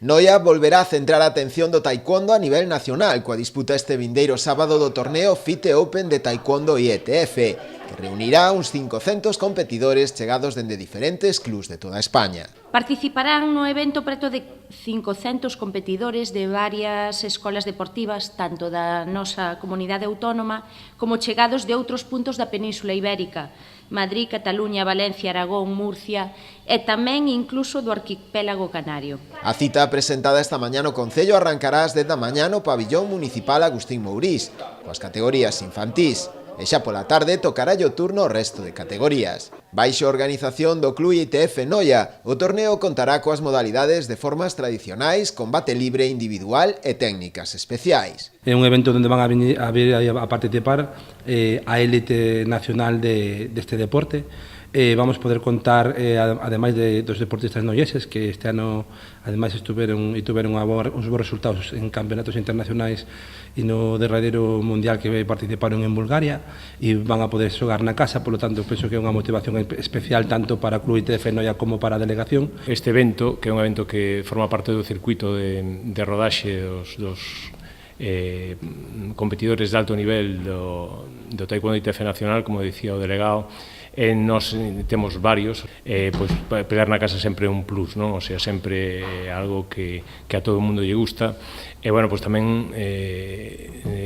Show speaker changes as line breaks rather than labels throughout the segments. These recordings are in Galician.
Noia volverá a centrar a atención do taekwondo a nivel nacional coa disputa este vindeiro sábado do torneo FITE Open de Taekwondo IETF, que reunirá uns 500 competidores chegados dende diferentes clubs de toda España.
Participarán no evento preto de 500 competidores de varias escolas deportivas, tanto da nosa comunidade autónoma como chegados de outros puntos da Península Ibérica, Madrid, Cataluña, Valencia, Aragón, Murcia e tamén incluso do arquipélago canario.
A cita presentada esta mañá no Concello arrancará ás 10 da mañá no pabillón municipal Agustín Mourís, coas categorías infantís, e xa pola tarde tocará o turno ao resto de categorías. Baixo a organización do Club IETF Noia, o torneo contará coas modalidades de formas tradicionais, combate libre individual e técnicas especiais.
É un evento onde van a vir a participar a élite nacional deste deporte. Vamos poder contar, ademais dos deportistas noieses, que este ano ademais tuveron uns bons resultados en campeonatos internacionais e no derradeiro mundial que participaron en Bulgaria, e van a poder xogar na casa, polo tanto penso que é unha motivación especial tanto para o Club IETF Noia como para a delegación.
Este evento, que é un evento que forma parte do circuito de rodaxe dos competidores de alto nivel do Taekwondo IETF Nacional, como dicía o delegado, nós temos varios, pois pegar na casa sempre é un plus, non? O sea, sempre é algo que a todo o mundo lle gusta, e, bueno, pois tamén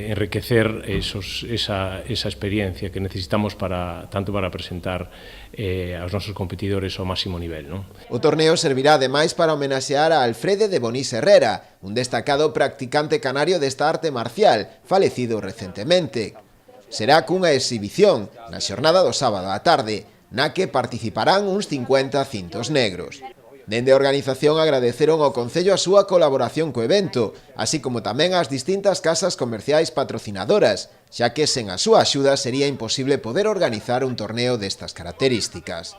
enriquecer esa experiencia que necesitamos tanto para presentar aos nosos competidores ao máximo nivel, non?
O torneo servirá ademais para homenaxear a Alfrede de Bonís Herrera, un destacado practicante canario desta arte marcial, falecido recentemente. Será cunha exhibición na xornada do sábado á tarde, na que participarán uns 50 cintos negros. Dende a organización agradeceron ao Concello a súa colaboración co evento, así como tamén ás distintas casas comerciais patrocinadoras, xa que sen a súa axuda sería imposible poder organizar un torneo destas características.